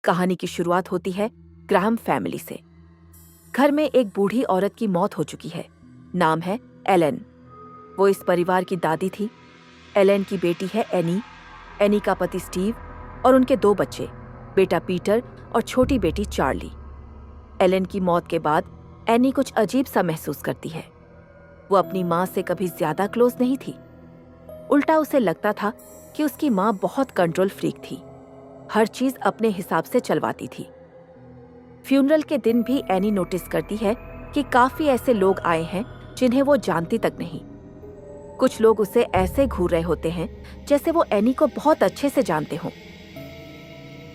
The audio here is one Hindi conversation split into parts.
कहानी की शुरुआत होती है ग्राहम फैमिली से। घर में एक बूढ़ी औरत की मौत हो चुकी है। नाम है एलन। वो इस परिवार की दादी थी। एलन की बेटी है एनी, एनी का पति स्टीव और उनके 2 बच्चे, बेटा पीटर और छोटी बेटी चार्ली। एलन की मौत के बाद एनी कुछ अजीब सा महसूस करती है। वो अपनी माँ से कभी ज्यादा क्लोज नहीं थी। उल्टा उसे लगता था कि उसकी माँ बहुत कंट्रोल फ्रीक थी, हर चीज अपने हिसाब से चलवाती थी। फ्यूनरल के दिन भी एनी नोटिस करती है कि काफी ऐसे लोग आए हैं जिन्हें वो जानती तक नहीं। कुछ लोग उसे ऐसे घूर रहे होते हैं जैसे वो एनी को बहुत अच्छे से जानते हों।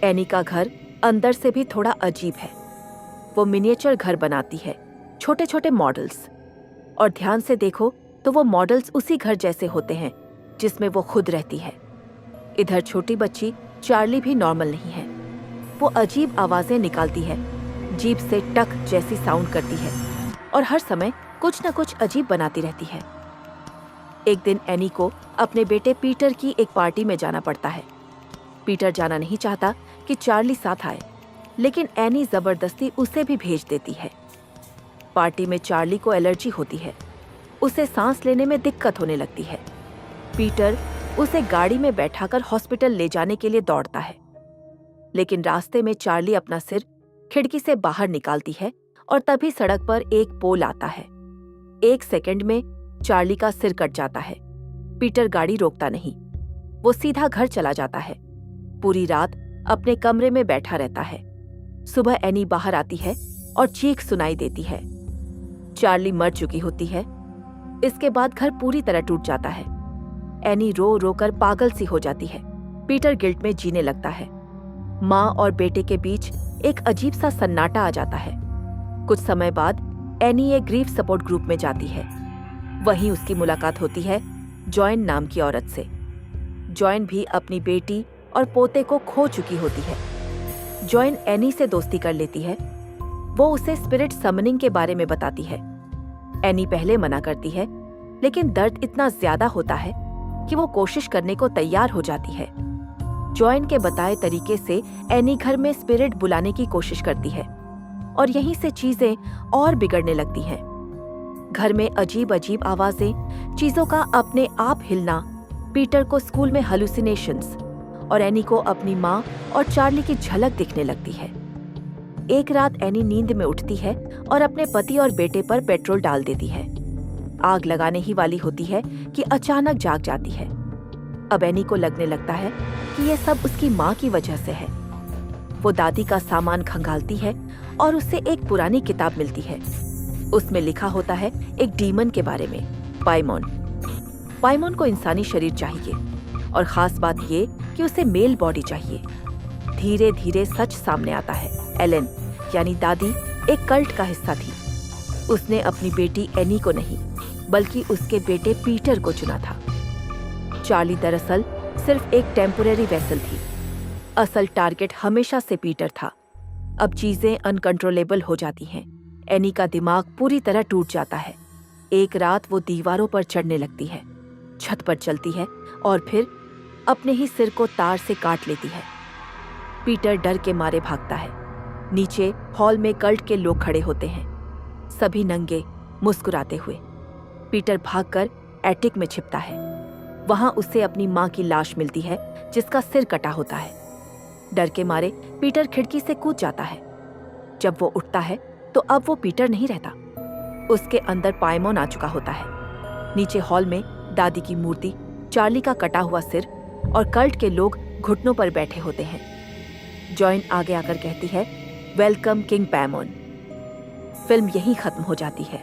एनी का घर अंदर से भी थोड़ा अजीब है। वो मिनिएचर घर बनाती है, छोटे छोटे मॉडल्स, और ध्यान से देखो तो वो मॉडल्स उसी घर जैसे होते हैं जिसमें वो खुद रहती है। इधर छोटी बच्ची चार्ली भी नॉर्मल नहीं है। वो अजीब आवाजें निकालती है, जीभ से टक जैसी साउंड करती है और हर समय कुछ न कुछ अजीब बनाती रहती है। एक दिन एनी को अपने बेटे पीटर की एक पार्टी में जाना पड़ता है। पीटर जाना नहीं चाहता कि चार्ली साथ आए, लेकिन एनी जबरदस्ती उसे भी भेज देती है। पार्टी में चार्ली को एलर्जी होती है। उसे सांस लेने में दिक्कत होने लगती है। पीटर उसे गाड़ी में बैठाकर हॉस्पिटल ले जाने के लिए दौड़ता है, लेकिन रास्ते में चार्ली अपना सिर खिड़की से बाहर निकालती है और तभी सड़क पर एक पोल आता है। 1 सेकंड में चार्ली का सिर कट जाता है। पीटर गाड़ी रोकता नहीं, वो सीधा घर चला जाता है। पूरी रात अपने कमरे में बैठा रहता है। सुबह एनी बाहर आती है और चीख सुनाई देती है। चार्ली मर चुकी होती है। इसके बाद घर पूरी तरह टूट जाता है। एनी रो रो कर पागल सी हो जाती है। पीटर गिल्ट में जीने लगता है। माँ और बेटे के बीच एक अजीब सा सन्नाटा आ जाता है। कुछ समय बाद एनी एक ग्रीफ सपोर्ट ग्रुप में जाती है। वहीं उसकी मुलाकात होती है जॉयन नाम की औरत से। जॉयन भी अपनी बेटी और पोते को खो चुकी होती है। जॉयन एनी से दोस्ती कर लेती है। वो उसे स्पिरिट समनिंग के बारे में बताती है। एनी पहले मना करती है, लेकिन दर्द इतना ज्यादा होता है कि वो कोशिश करने को तैयार हो जाती है। जॉयन के बताए तरीके से एनी घर में स्पिरिट बुलाने की कोशिश करती है और यहीं से चीजें और बिगड़ने लगती हैं। घर में अजीब अजीब आवाजें, चीजों का अपने आप हिलना, पीटर को स्कूल में हेलुसिनेशंस और एनी को अपनी माँ और चार्ली की झलक दिखने लगती है। एक रात एनी नींद में उठती है और अपने पति और बेटे पर पेट्रोल डाल देती है। आग लगाने ही वाली होती है कि अचानक जाग जाती है। अब एनी को लगने लगता है कि यह सब उसकी माँ की वजह से है। वो दादी का सामान खंगालती है और उससे एक पुरानी किताब मिलती है। उसमें लिखा होता है एक डीमन के बारे में, पाइमोन। पाइमोन को इंसानी शरीर चाहिए और खास बात ये कि उसे मेल बॉडी चाहिए। धीरे धीरे सच सामने आता है। एलन यानी दादी एक कल्ट का हिस्सा थी। उसने अपनी बेटी एनी को नहीं, बल्कि उसके बेटे पीटर को चुना था। चार्ली दरअसल सिर्फ एक टेम्परेरी वेसल थी। असल टारगेट हमेशा से पीटर था। अब चीजें अनकंट्रोलेबल हो जाती हैं। एनी का दिमाग पूरी तरह टूट जाता है। एक रात वो दीवारों पर चढ़ने लगती है, छत पर चलती है और फिर अपने ही सिर को तार से काट लेती है। पीटर डर के मारे भागता है। नीचे हॉल में कल्ट के लोग खड़े होते हैं, सभी नंगे, मुस्कुराते हुए। पीटर भागकर एटिक में छिपता है। वहां उसे अपनी माँ की लाश मिलती है जिसका सिर कटा होता है। डर के मारे पीटर खिड़की से कूद जाता है। जब वो उठता है तो अब वो पीटर नहीं रहता। उसके अंदर पाइमोन आ चुका होता है। नीचे हॉल में दादी की मूर्ति, चार्ली का कटा हुआ सिर और कल्ट के लोग घुटनों पर बैठे होते हैं। जॉयन आगे आकर कहती है, वेलकम किंग पाइमोन। फिल्म यहीं खत्म हो जाती है।